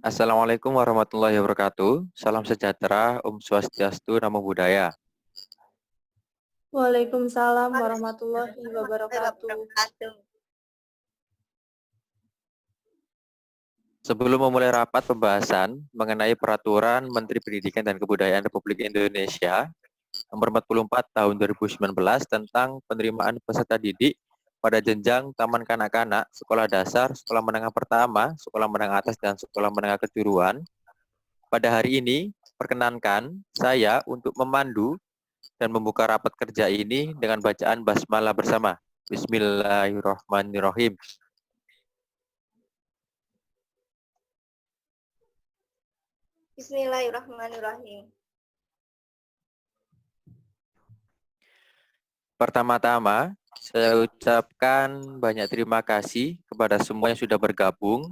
Assalamualaikum warahmatullahi wabarakatuh. Salam sejahtera, Om Swastiastu, Namo Buddhaya. Waalaikumsalam warahmatullahi wabarakatuh. Sebelum memulai rapat pembahasan mengenai Peraturan Menteri Pendidikan dan Kebudayaan Republik Indonesia Nomor 44 Tahun 2019 tentang penerimaan peserta didik pada jenjang taman kanak-kanak, sekolah dasar, sekolah menengah pertama, sekolah menengah atas, dan sekolah menengah kejuruan. Pada hari ini, perkenankan saya untuk memandu dan membuka rapat kerja ini dengan bacaan basmalah bersama. Bismillahirrahmanirrahim. Bismillahirrahmanirrahim. Pertama-tama, saya ucapkan banyak terima kasih kepada semua yang sudah bergabung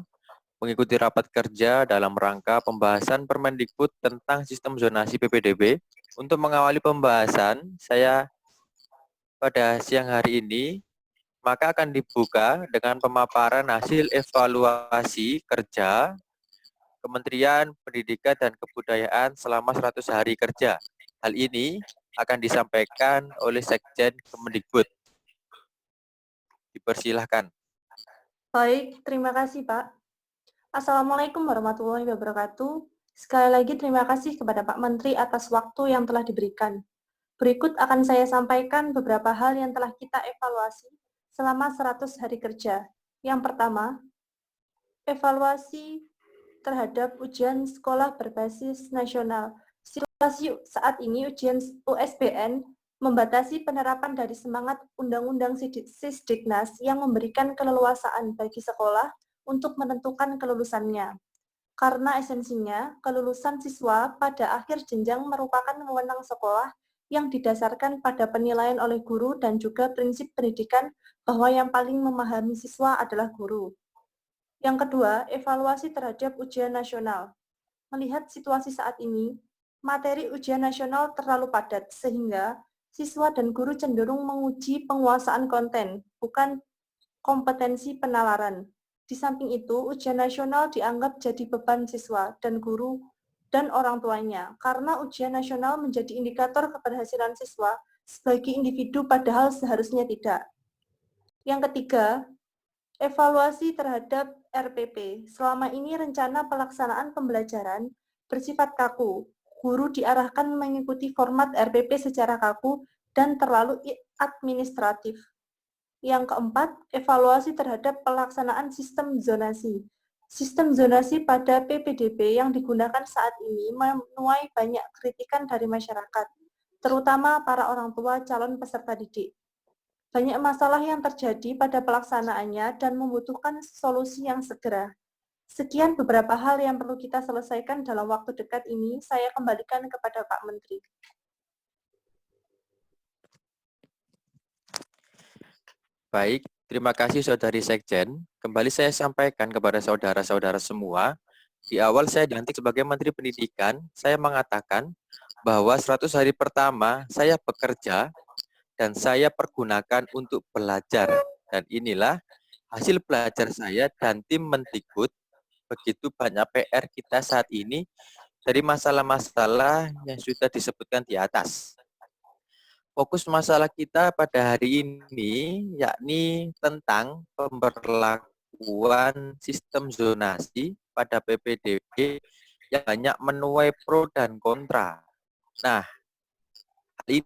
mengikuti rapat kerja dalam rangka pembahasan Permendikbud tentang sistem zonasi PPDB. Untuk mengawali pembahasan, saya pada siang hari ini maka akan dibuka dengan pemaparan hasil evaluasi kerja Kementerian Pendidikan dan Kebudayaan selama 100 hari kerja. Hal ini akan disampaikan oleh Sekjen Kemendikbud. Dipersilahkan. Baik, terima kasih Pak. Assalamualaikum warahmatullahi wabarakatuh. Sekali lagi terima kasih kepada Pak Menteri atas waktu yang telah diberikan. Berikut akan saya sampaikan beberapa hal yang telah kita evaluasi selama 100 hari kerja. Yang pertama, evaluasi terhadap ujian sekolah berbasis nasional. Situasi saat ini ujian USBN membatasi penerapan dari semangat Undang-Undang Sisdiknas yang memberikan keleluasaan bagi sekolah untuk menentukan kelulusannya. Karena esensinya, kelulusan siswa pada akhir jenjang merupakan wewenang sekolah yang didasarkan pada penilaian oleh guru dan juga prinsip pendidikan bahwa yang paling memahami siswa adalah guru. Yang kedua, evaluasi terhadap ujian nasional. Melihat situasi saat ini, materi ujian nasional terlalu padat sehingga siswa dan guru cenderung menguji penguasaan konten, bukan kompetensi penalaran. Di samping itu, ujian nasional dianggap jadi beban siswa dan guru dan orang tuanya, karena ujian nasional menjadi indikator keberhasilan siswa sebagai individu padahal seharusnya tidak. Yang ketiga, evaluasi terhadap RPP. Selama ini rencana pelaksanaan pembelajaran bersifat kaku. Guru diarahkan mengikuti format RPP secara kaku dan terlalu administratif. Yang keempat, evaluasi terhadap pelaksanaan sistem zonasi. Sistem zonasi pada PPDB yang digunakan saat ini menuai banyak kritikan dari masyarakat, terutama para orang tua calon peserta didik. Banyak masalah yang terjadi pada pelaksanaannya dan membutuhkan solusi yang segera. Sekian beberapa hal yang perlu kita selesaikan dalam waktu dekat ini. Saya kembalikan kepada Pak Menteri. Baik, terima kasih Saudari Sekjen. Kembali saya sampaikan kepada saudara-saudara semua, di awal saya dilantik sebagai Menteri Pendidikan, saya mengatakan bahwa 100 hari pertama saya bekerja dan saya pergunakan untuk belajar. Dan inilah hasil belajar saya dan tim Mendikbud. Begitu banyak PR kita saat ini dari masalah-masalah yang sudah disebutkan di atas. Fokus masalah kita pada hari ini yakni tentang pemberlakuan sistem zonasi pada PPDB yang banyak menuai pro dan kontra. Nah, hal ini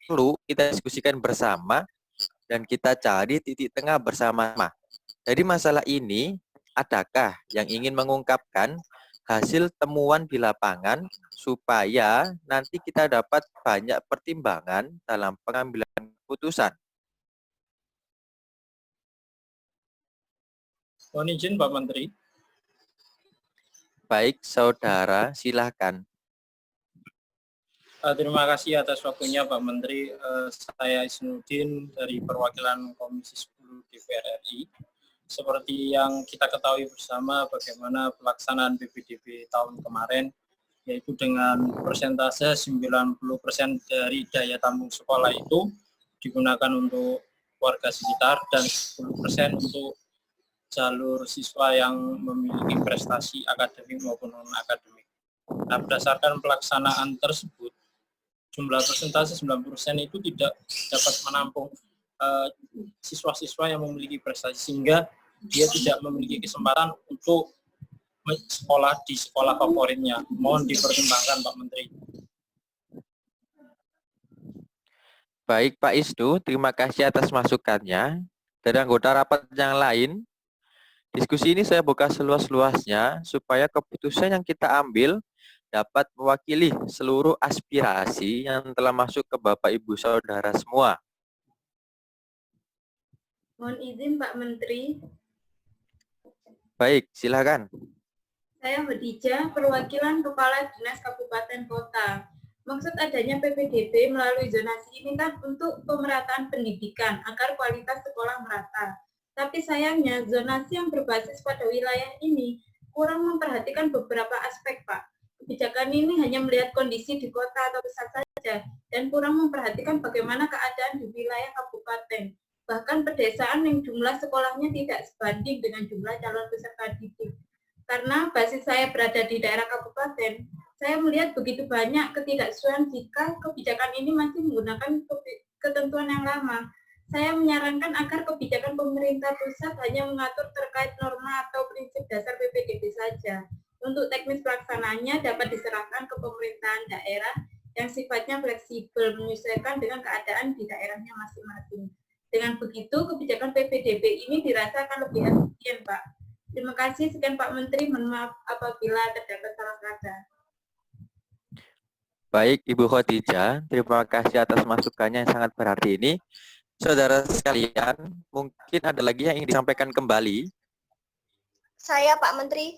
perlu kita diskusikan bersama dan kita cari titik tengah bersama-sama. Dari masalah ini, adakah yang ingin mengungkapkan hasil temuan di lapangan supaya nanti kita dapat banyak pertimbangan dalam pengambilan keputusan? Mohon izin Pak Menteri. Baik, saudara, silakan. Terima kasih atas waktunya Pak Menteri. Saya Isnudin dari perwakilan Komisi 10 DPR RI. Seperti yang kita ketahui bersama bagaimana pelaksanaan PPDB tahun kemarin, yaitu dengan persentase 90% dari daya tampung sekolah itu digunakan untuk warga sekitar dan 10% untuk jalur siswa yang memiliki prestasi akademik maupun non-akademik. Nah, berdasarkan pelaksanaan tersebut, jumlah persentase 90% itu tidak dapat menampung siswa-siswa yang memiliki prestasi, sehingga dia tidak memiliki kesempatan untuk sekolah di sekolah favoritnya. Mohon dipertimbangkan, Pak Menteri. Baik Pak Isnu, terima kasih atas masukannya. Dari anggota rapat yang lain, diskusi ini saya buka seluas-luasnya supaya keputusan yang kita ambil dapat mewakili seluruh aspirasi yang telah masuk ke Bapak Ibu Saudara semua. Mohon izin Pak Menteri, Baik, silakan. saya Khadijah, perwakilan Kepala Dinas Kabupaten Kota. Maksud adanya PPDB melalui zonasi ini kan untuk pemerataan pendidikan agar kualitas sekolah merata. Tapi sayangnya zonasi yang berbasis pada wilayah ini kurang memperhatikan beberapa aspek, Pak. Kebijakan ini hanya melihat kondisi di kota atau pusat saja dan kurang memperhatikan bagaimana keadaan di wilayah kabupaten. Bahkan pedesaan yang jumlah sekolahnya tidak sebanding dengan jumlah calon peserta didik. Karena basis saya berada di daerah kabupaten, saya melihat begitu banyak ketidaksesuaian jika kebijakan ini masih menggunakan ketentuan yang lama. Saya menyarankan agar kebijakan pemerintah pusat hanya mengatur terkait norma atau prinsip dasar PPDB saja. Untuk teknis pelaksanaannya dapat diserahkan ke pemerintahan daerah yang sifatnya fleksibel, menyesuaikan dengan keadaan di daerahnya masing-masing. Dengan begitu, kebijakan PPDB ini dirasakan lebih efisien, Pak. Terima kasih, sekian Pak Menteri. Mohon maaf apabila terdapat salah kata. Baik, Ibu Khadijah, terima kasih atas masukannya yang sangat berarti ini. Saudara sekalian, mungkin ada lagi yang ingin disampaikan kembali. Saya Pak Menteri.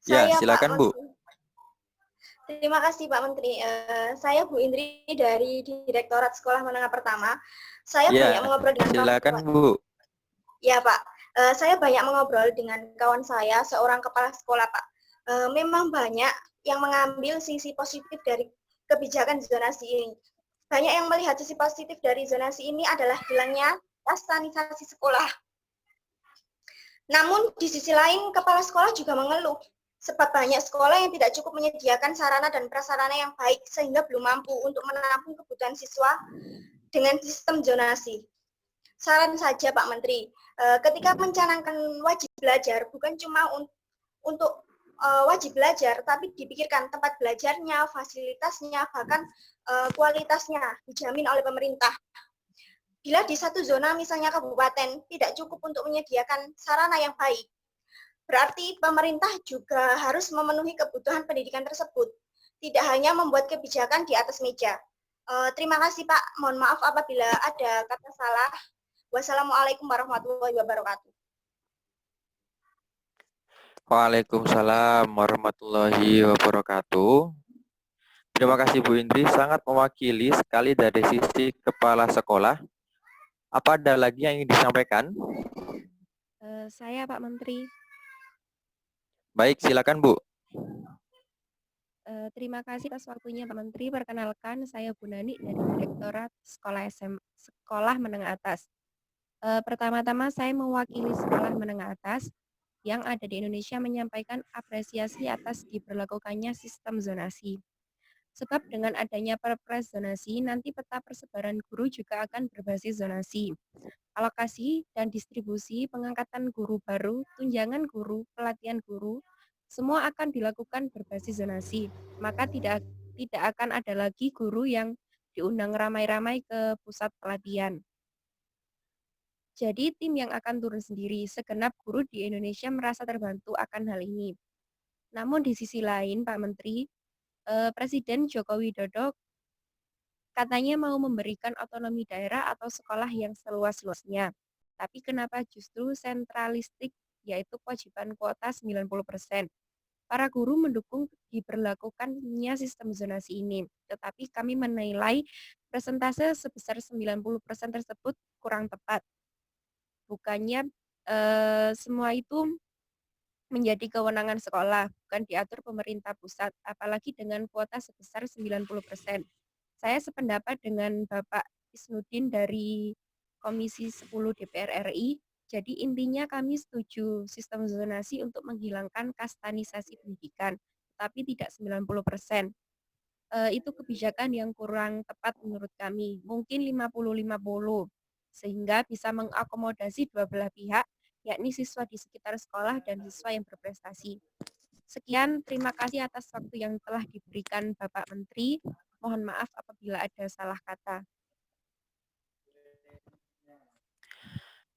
Ya, silakan Bu. Terima kasih Pak Menteri. Saya Bu Indri dari Direktorat Sekolah Menengah Pertama. Saya banyak mengobrol dengan silakan Bu. Ya Pak, saya banyak mengobrol dengan kawan saya, seorang kepala sekolah Pak. Memang banyak yang mengambil sisi positif dari kebijakan zonasi ini. Banyak yang melihat sisi positif dari zonasi ini adalah hilangnya sanisasi sekolah. Namun di sisi lain, kepala sekolah juga mengeluh sebab banyak sekolah yang tidak cukup menyediakan sarana dan prasarana yang baik sehingga belum mampu untuk menampung kebutuhan siswa dengan sistem zonasi. Saran saja Pak Menteri, ketika mencanangkan wajib belajar bukan cuma untuk wajib belajar, tapi dipikirkan tempat belajarnya, fasilitasnya, bahkan kualitasnya dijamin oleh pemerintah. Bila di satu zona misalnya kabupaten tidak cukup untuk menyediakan sarana yang baik, berarti pemerintah juga harus memenuhi kebutuhan pendidikan tersebut, tidak hanya membuat kebijakan di atas meja. Terima kasih Pak, mohon maaf apabila ada kata salah. Wassalamualaikum warahmatullahi wabarakatuh. Waalaikumsalam warahmatullahi wabarakatuh. Terima kasih Bu Indri, sangat mewakili sekali dari sisi kepala sekolah. Apa ada lagi yang ingin disampaikan? Saya Pak Menteri. Baik, silakan Bu. Terima kasih atas waktunya Pak Menteri. Perkenalkan, saya Bu Nani dari Direktorat Sekolah Menengah Atas. Pertama-tama saya mewakili sekolah menengah atas yang ada di Indonesia menyampaikan apresiasi atas diberlakukannya sistem zonasi. Sebab dengan adanya Perpres zonasi, nanti peta persebaran guru juga akan berbasis zonasi. Alokasi dan distribusi pengangkatan guru baru, tunjangan guru, pelatihan guru, semua akan dilakukan berbasis zonasi. Maka tidak akan ada lagi guru yang diundang ramai-ramai ke pusat pelatihan. Jadi tim yang akan turun sendiri, segenap guru di Indonesia merasa terbantu akan hal ini. Namun di sisi lain Pak Menteri, Presiden Joko Widodo katanya mau memberikan otonomi daerah atau sekolah yang seluas-luasnya. Tapi kenapa justru sentralistik, yaitu kewajiban kuota 90%. Para guru mendukung diberlakukannya sistem zonasi ini, tetapi kami menilai persentase sebesar 90% tersebut kurang tepat. Bukannya semua itu menjadi kewenangan sekolah, bukan diatur pemerintah pusat, apalagi dengan kuota sebesar 90%. Saya sependapat dengan Bapak Isnudin dari Komisi 10 DPR RI. Jadi intinya kami setuju sistem zonasi untuk menghilangkan kastanisasi pendidikan, tapi tidak 90%. Itu kebijakan yang kurang tepat menurut kami. Mungkin 50-50, sehingga bisa mengakomodasi dua belah pihak, yakni siswa di sekitar sekolah dan siswa yang berprestasi. Sekian, terima kasih atas waktu yang telah diberikan Bapak Menteri. Mohon maaf apabila ada salah kata.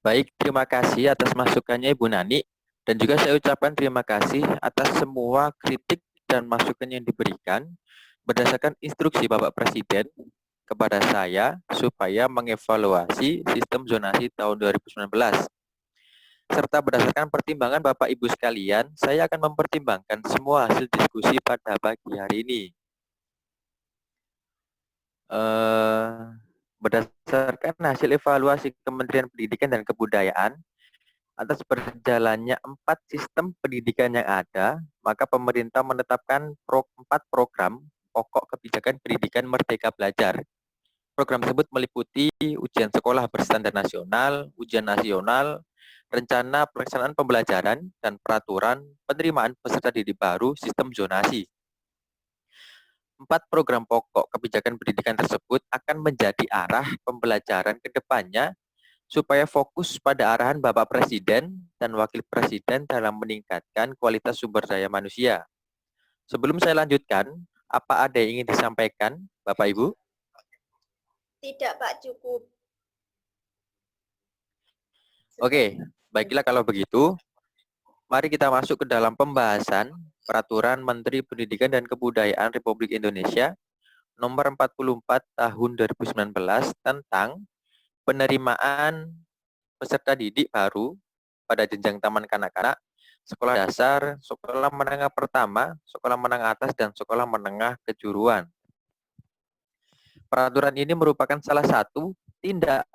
Baik, terima kasih atas masukannya Ibu Nani. Dan juga saya ucapkan terima kasih atas semua kritik dan masukan yang diberikan berdasarkan instruksi Bapak Presiden kepada saya supaya mengevaluasi sistem zonasi tahun 2019. Serta berdasarkan pertimbangan Bapak Ibu sekalian, saya akan mempertimbangkan semua hasil diskusi pada pagi hari ini. Berdasarkan hasil evaluasi Kementerian Pendidikan dan Kebudayaan, atas berjalannya 4 sistem pendidikan yang ada, maka pemerintah menetapkan 4 program pokok kebijakan pendidikan Merdeka Belajar. Program tersebut meliputi ujian sekolah berstandar nasional, ujian nasional, rencana pelaksanaan pembelajaran, dan peraturan penerimaan peserta didik baru sistem zonasi. 4 program pokok kebijakan pendidikan tersebut akan menjadi arah pembelajaran ke depannya supaya fokus pada arahan Bapak Presiden dan Wakil Presiden dalam meningkatkan kualitas sumber daya manusia. Sebelum saya lanjutkan, apa ada yang ingin disampaikan, Bapak Ibu? Tidak, Pak, cukup. Oke, baiklah kalau begitu, mari kita masuk ke dalam pembahasan Peraturan Menteri Pendidikan dan Kebudayaan Republik Indonesia Nomor 44 Tahun 2019 tentang penerimaan peserta didik baru pada jenjang taman kanak-kanak, sekolah dasar, sekolah menengah pertama, sekolah menengah atas, dan sekolah menengah kejuruan. Peraturan ini merupakan salah satu tindak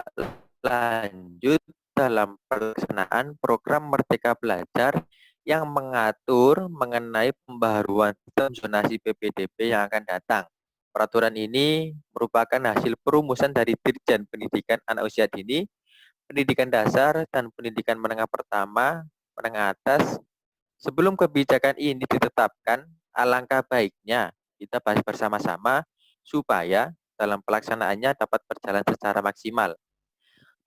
lanjut dalam pelaksanaan program Merdeka Belajar yang mengatur mengenai pembaharuan sistem zonasi PPDB yang akan datang. Peraturan ini merupakan hasil perumusan dari Dirjen Pendidikan Anak Usia Dini, Pendidikan Dasar, dan Pendidikan Menengah Pertama, Menengah Atas. Sebelum kebijakan ini ditetapkan, alangkah baiknya kita bahas bersama-sama supaya dalam pelaksanaannya dapat berjalan secara maksimal.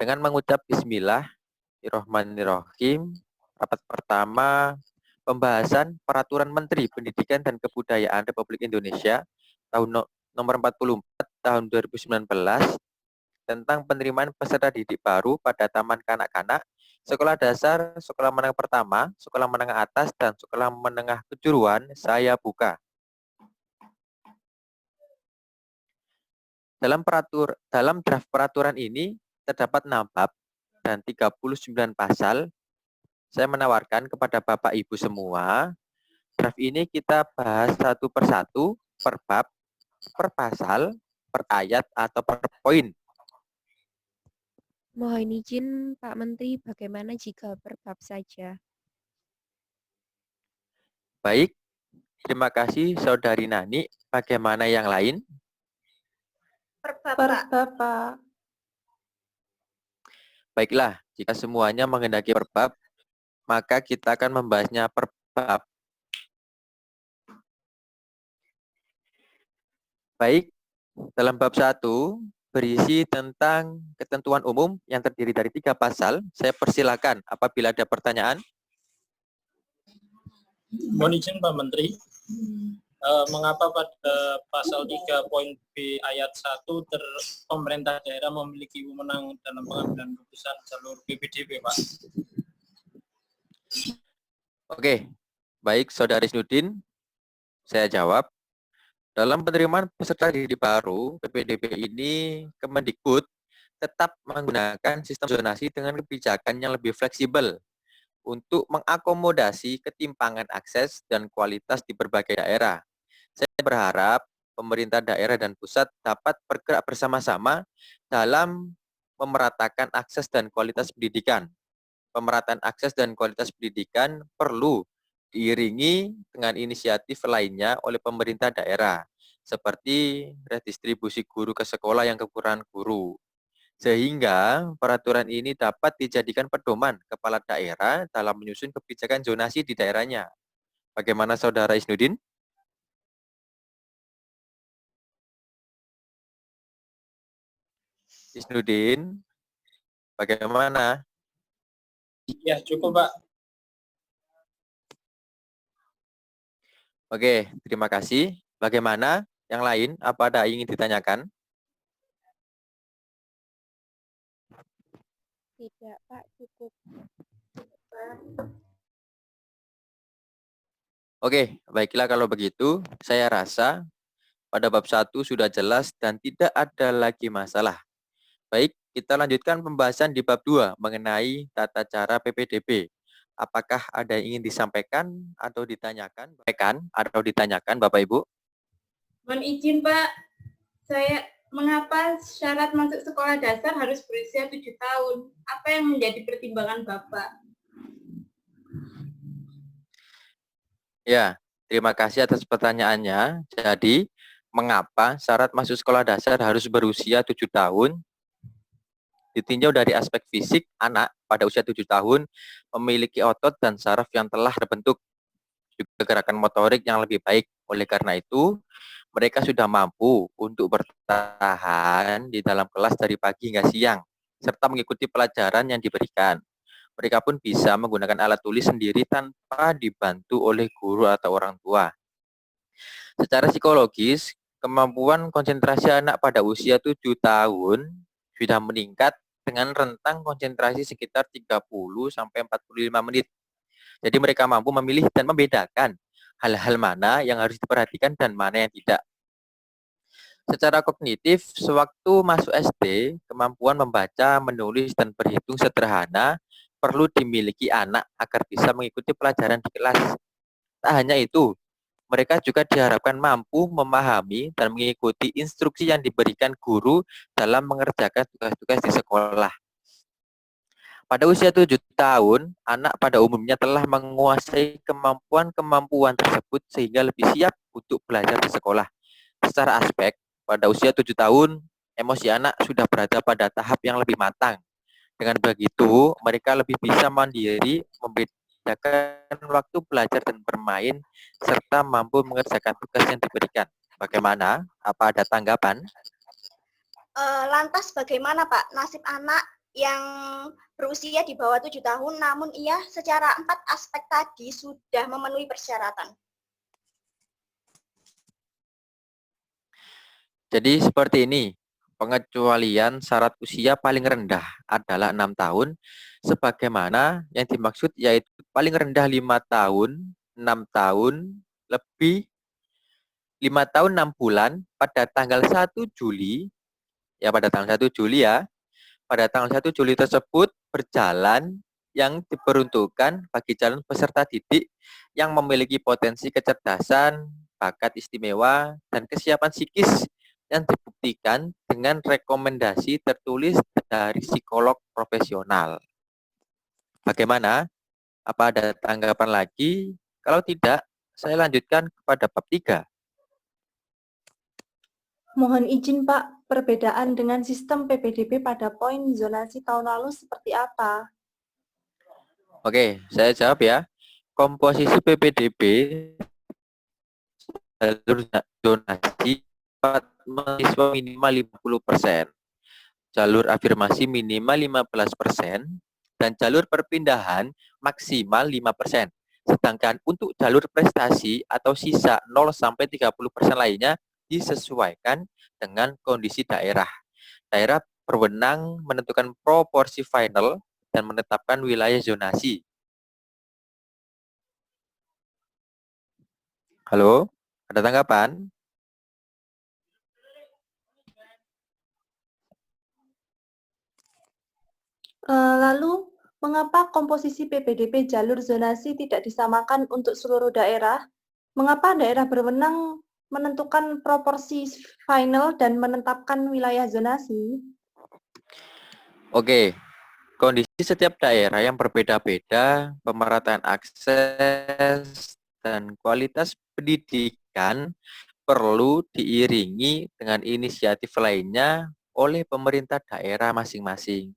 Dengan mengucap Bismillahirrahmanirrahim, rapat pertama pembahasan Peraturan Menteri Pendidikan dan Kebudayaan Republik Indonesia tahun nomor 44 tahun 2019 tentang penerimaan peserta didik baru pada taman kanak-kanak, sekolah dasar, sekolah menengah pertama, sekolah menengah atas, dan sekolah menengah kejuruan saya buka. Dalam draft peraturan ini terdapat 6 bab dan 39 pasal. Saya menawarkan kepada Bapak Ibu semua, draft ini kita bahas satu persatu, per bab, per pasal, per ayat, atau per poin. Mohon izin Pak Menteri, bagaimana jika per bab saja? Baik, terima kasih Saudari Nani. Bagaimana yang lain? Per bab, Pak. Bapak. Baiklah, jika semuanya menghendaki per bab, maka kita akan membahasnya per bab. Baik, dalam bab 1 berisi tentang ketentuan umum yang terdiri dari 3 pasal. Saya persilakan apabila ada pertanyaan. Mohon izin Pak Menteri, mengapa pada pasal 3 poin B ayat 1 pemerintah daerah memiliki wewenang dalam pengambilan keputusan jalur PPDB, Pak? Oke, baik Saudari Isnudin, saya jawab. Dalam penerimaan peserta didik baru, PPDB ini Kemendikbud tetap menggunakan sistem zonasi dengan kebijakan yang lebih fleksibel untuk mengakomodasi ketimpangan akses dan kualitas di berbagai daerah. Saya berharap pemerintah daerah dan pusat dapat bergerak bersama-sama dalam memeratakan akses dan kualitas pendidikan. Pemerataan akses dan kualitas pendidikan perlu diiringi dengan inisiatif lainnya oleh pemerintah daerah. seperti redistribusi guru ke sekolah yang kekurangan guru. Sehingga peraturan ini dapat dijadikan pedoman kepala daerah dalam menyusun kebijakan zonasi di daerahnya. Bagaimana Saudara Isnudin? Isnudin, bagaimana? Ya, cukup, Pak. Oke, terima kasih. Bagaimana? Yang lain, apa ada yang ingin ditanyakan? Tidak, Pak, cukup. Oke, baiklah kalau begitu. Saya rasa pada bab 1 sudah jelas dan tidak ada lagi masalah. Baik, kita lanjutkan pembahasan di bab 2 mengenai tata cara PPDB. Apakah ada yang ingin disampaikan atau ditanyakan? Bapak Ibu? Mohon izin Pak, mengapa syarat masuk sekolah dasar harus berusia 7 tahun? Apa yang menjadi pertimbangan Bapak? Ya, terima kasih atas pertanyaannya. Jadi, mengapa syarat masuk sekolah dasar harus berusia 7 tahun? Ditinjau dari aspek fisik, anak pada usia 7 tahun memiliki otot dan saraf yang telah terbentuk, juga gerakan motorik yang lebih baik. Oleh karena itu, mereka sudah mampu untuk bertahan di dalam kelas dari pagi hingga siang, serta mengikuti pelajaran yang diberikan. Mereka pun bisa menggunakan alat tulis sendiri tanpa dibantu oleh guru atau orang tua. Secara psikologis, kemampuan konsentrasi anak pada usia 7 tahun sudah meningkat dengan rentang konsentrasi sekitar 30 sampai 45 menit. Jadi mereka mampu memilih dan membedakan hal-hal mana yang harus diperhatikan dan mana yang tidak. Secara kognitif, sewaktu masuk SD, kemampuan membaca, menulis, dan berhitung sederhana perlu dimiliki anak agar bisa mengikuti pelajaran di kelas. Tak hanya itu, mereka juga diharapkan mampu memahami dan mengikuti instruksi yang diberikan guru dalam mengerjakan tugas-tugas di sekolah. Pada usia 7 tahun, anak pada umumnya telah menguasai kemampuan-kemampuan tersebut sehingga lebih siap untuk belajar di sekolah. Secara aspek, pada usia 7 tahun, emosi anak sudah berada pada tahap yang lebih matang. Dengan begitu, mereka lebih bisa mandiri, membedakan waktu belajar dan bermain, serta mampu mengerjakan tugas yang diberikan. Bagaimana? Apa ada tanggapan? Lantas bagaimana Pak nasib anak yang berusia di bawah 7 tahun namun ia secara 4 aspek tadi sudah memenuhi persyaratan? Jadi seperti ini, pengecualian syarat usia paling rendah adalah 6 tahun, sebagaimana yang dimaksud yaitu paling rendah 5 tahun, 6 tahun, lebih 5 tahun 6 bulan pada tanggal 1 Juli, pada tanggal 1 Juli pada tanggal 1 Juli tersebut berjalan yang diperuntukkan bagi calon peserta didik yang memiliki potensi kecerdasan, bakat istimewa, dan kesiapan psikis yang dibuktikan dengan rekomendasi tertulis dari psikolog profesional. Bagaimana? Apa ada tanggapan lagi? Kalau tidak, saya lanjutkan kepada bab 3. Mohon izin Pak, perbedaan dengan sistem PPDB pada poin zonasi tahun lalu seperti apa? Oke, saya jawab ya. Komposisi PPDB jalur zonasi mahasiswa minimal 50%, jalur afirmasi minimal 15%, dan jalur perpindahan maksimal 5%. Sedangkan untuk jalur prestasi atau sisa 0-30% lainnya disesuaikan dengan kondisi daerah. Daerah berwenang menentukan proporsi final dan menetapkan wilayah zonasi. Halo, ada tanggapan? Lalu, mengapa komposisi PPDB jalur zonasi tidak disamakan untuk seluruh daerah? Mengapa daerah berwenang menentukan proporsi final dan menetapkan wilayah zonasi? Oke, kondisi setiap daerah yang berbeda-beda, pemerataan akses dan kualitas pendidikan perlu diiringi dengan inisiatif lainnya oleh pemerintah daerah masing-masing.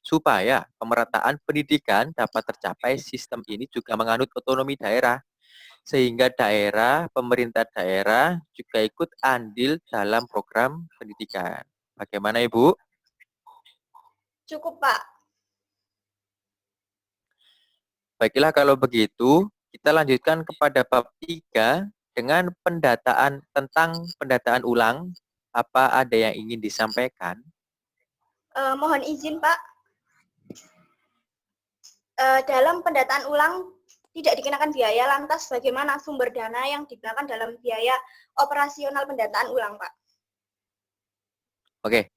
Supaya pemerataan pendidikan dapat tercapai, sistem ini juga menganut otonomi daerah, sehingga pemerintah daerah juga ikut andil dalam program pendidikan. Bagaimana, Ibu? Cukup, Pak. Baiklah, kalau begitu, kita lanjutkan kepada bab 3 dengan tentang pendataan ulang. Apa ada yang ingin disampaikan? Mohon izin, Pak. Dalam pendataan ulang tidak dikenakan biaya, lantas bagaimana sumber dana yang digunakan dalam biaya operasional pendataan ulang, Pak? Oke,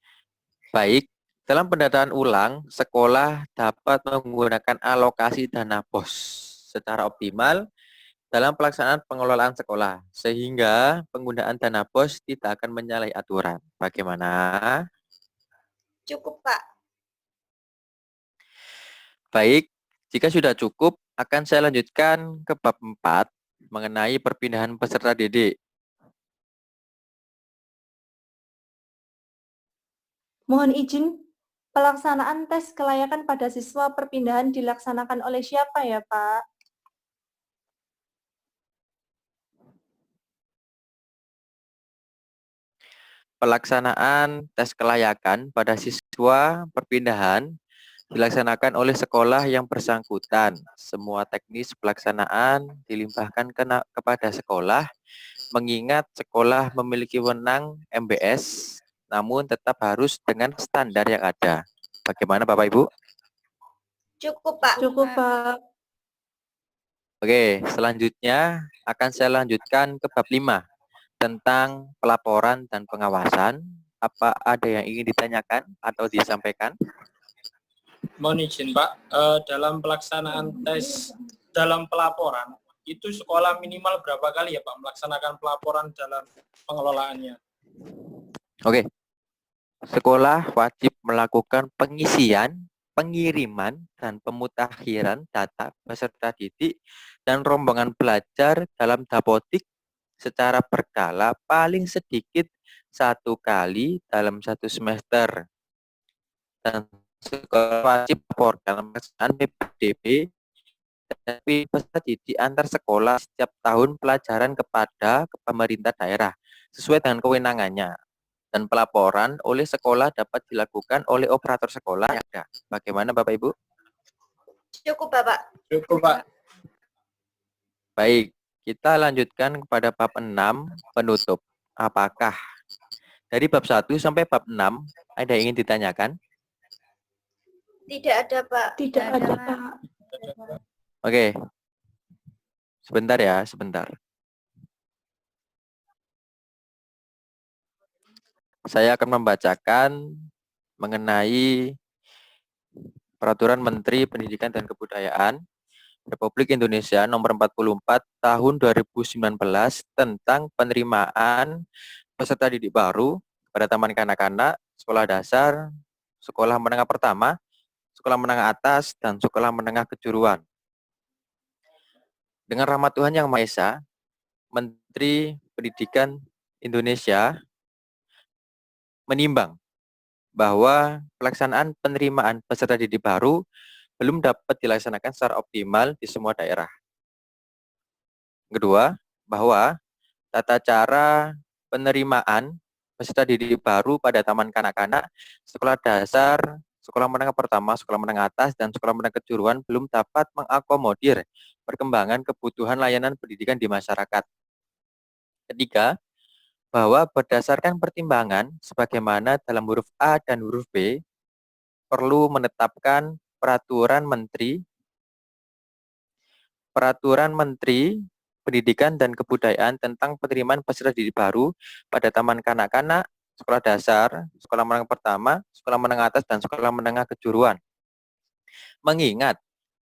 baik. Dalam pendataan ulang, sekolah dapat menggunakan alokasi dana BOS secara optimal dalam pelaksanaan pengelolaan sekolah, sehingga penggunaan dana BOS tidak akan menyalahi aturan. Bagaimana? Cukup, Pak. Baik, jika sudah cukup, akan saya lanjutkan ke bab 4 mengenai perpindahan peserta didik. Mohon izin, pelaksanaan tes kelayakan pada siswa perpindahan dilaksanakan oleh siapa ya, Pak? Pelaksanaan tes kelayakan pada siswa perpindahan dilaksanakan oleh sekolah yang bersangkutan. Semua teknis pelaksanaan dilimpahkan kepada sekolah, mengingat sekolah memiliki wewenang MBS, namun tetap harus dengan standar yang ada. Bagaimana Bapak Ibu? Cukup, Pak. Cukup, Pak. Oke, selanjutnya akan saya lanjutkan ke bab 5 tentang pelaporan dan pengawasan. Apa ada yang ingin ditanyakan atau disampaikan? Mohon izin Pak, dalam pelaksanaan tes dalam pelaporan, itu sekolah minimal berapa kali ya Pak melaksanakan pelaporan dalam pengelolaannya? Oke, sekolah wajib melakukan pengisian, pengiriman, dan pemutakhiran data peserta didik dan rombongan belajar dalam dapodik secara berkala paling sedikit 1 kali dalam 1 semester. Dan sekolah wajib melaporkan pelaksanaan PPDB dan peserta didik antar sekolah setiap tahun pelajaran kepada pemerintah daerah sesuai dengan kewenangannya. Dan pelaporan oleh sekolah dapat dilakukan oleh operator sekolah yang ada. Bagaimana Bapak Ibu? Cukup, Bapak. Cukup Pak. Baik, kita lanjutkan kepada bab 6 penutup. Apakah dari bab 1 sampai bab 6 ada yang ingin ditanyakan? Tidak ada, Pak. Tidak ada, Pak. Oke. Sebentar ya, sebentar. Saya akan membacakan mengenai Peraturan Menteri Pendidikan dan Kebudayaan Republik Indonesia Nomor 44 Tahun 2019 tentang penerimaan peserta didik baru pada taman kanak-kanak, sekolah dasar, sekolah menengah pertama, sekolah menengah atas, dan sekolah menengah kejuruan. Dengan rahmat Tuhan Yang Maha Esa, Menteri Pendidikan Indonesia menimbang bahwa pelaksanaan penerimaan peserta didik baru belum dapat dilaksanakan secara optimal di semua daerah. Kedua, bahwa tata cara penerimaan peserta didik baru pada taman kanak-kanak, sekolah dasar, sekolah menengah pertama, sekolah menengah atas, dan sekolah menengah kejuruan belum dapat mengakomodir perkembangan kebutuhan layanan pendidikan di masyarakat. Ketiga, bahwa berdasarkan pertimbangan sebagaimana dalam huruf A dan huruf B, perlu menetapkan Peraturan Menteri Pendidikan dan Kebudayaan tentang penerimaan peserta didik baru pada taman kanak-kanak, sekolah dasar, sekolah menengah pertama, sekolah menengah atas, dan sekolah menengah kejuruan. Mengingat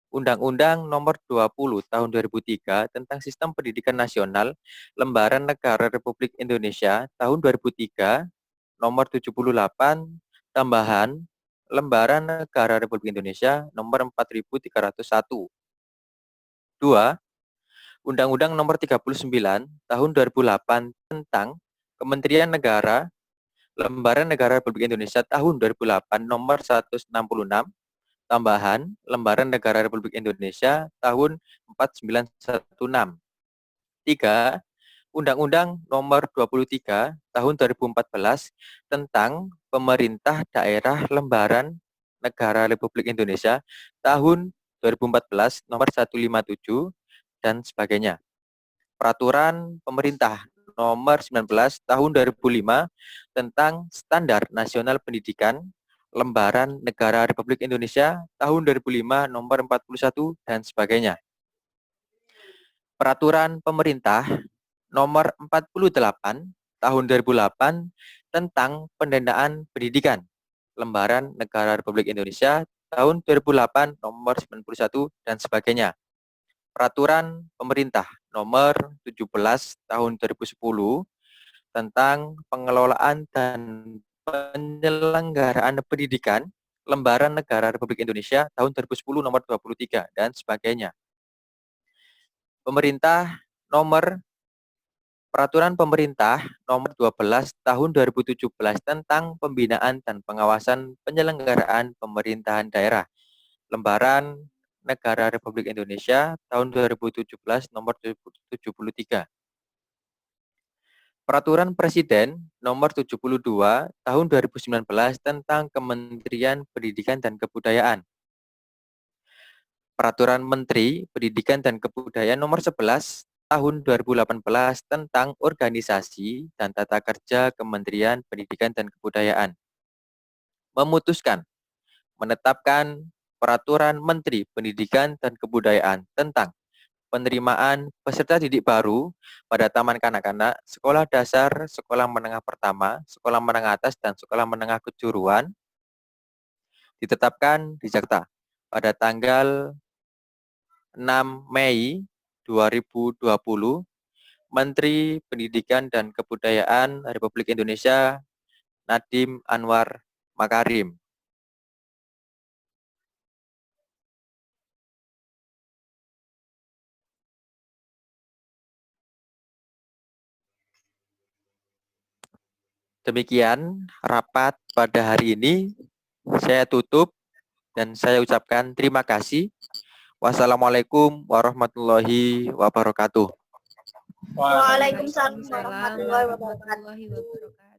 Undang-Undang Nomor 20 Tahun 2003 tentang Sistem Pendidikan Nasional, Lembaran Negara Republik Indonesia Tahun 2003, Nomor 78, tambahan Lembaran Negara Republik Indonesia Nomor 4301. 2. Undang-Undang Nomor 39 Tahun 2008 tentang Kementerian Negara, Lembaran Negara Republik Indonesia Tahun 2008 Nomor 166, tambahan Lembaran Negara Republik Indonesia Tahun 4916. 3. Undang-Undang Nomor 23 Tahun 2014 tentang Pemerintah Daerah Lembaran Negara Republik Indonesia Tahun 2014 Nomor 157 dan sebagainya. Peraturan Pemerintah Nomor 19 Tahun 2005 tentang Standar Nasional Pendidikan Lembaran Negara Republik Indonesia Tahun 2005 Nomor 41 dan sebagainya. Peraturan Pemerintah Nomor 48 Tahun 2008 tentang Pendanaan Pendidikan Lembaran Negara Republik Indonesia Tahun 2008 Nomor 91 dan sebagainya. Peraturan Pemerintah Nomor 17 Tahun 2010 tentang Pengelolaan dan Penyelenggaraan Pendidikan Lembaran Negara Republik Indonesia Tahun 2010 Nomor 23 dan sebagainya. Peraturan Pemerintah Nomor 12 Tahun 2017 tentang Pembinaan dan Pengawasan Penyelenggaraan Pemerintahan Daerah Lembaran Negara Republik Indonesia Tahun 2017 Nomor 73. Peraturan Presiden Nomor 72 Tahun 2019 tentang Kementerian Pendidikan dan Kebudayaan. Peraturan Menteri Pendidikan dan Kebudayaan Nomor 11 Tahun 2018 tentang Organisasi dan Tata Kerja Kementerian Pendidikan dan Kebudayaan. Memutuskan menetapkan Peraturan Menteri Pendidikan dan Kebudayaan tentang penerimaan peserta didik baru pada taman kanak-kanak, sekolah dasar, sekolah menengah pertama, sekolah menengah atas, dan sekolah menengah kejuruan ditetapkan di Jakarta pada tanggal 6 Mei 2020, Menteri Pendidikan dan Kebudayaan Republik Indonesia Nadiem Anwar Makarim. Demikian rapat pada hari ini. Saya tutup dan saya ucapkan terima kasih. Wassalamualaikum warahmatullahi wabarakatuh. Waalaikumsalam Waalaikumsalam warahmatullahi warahmatullahi wabarakatuh. wabarakatuh.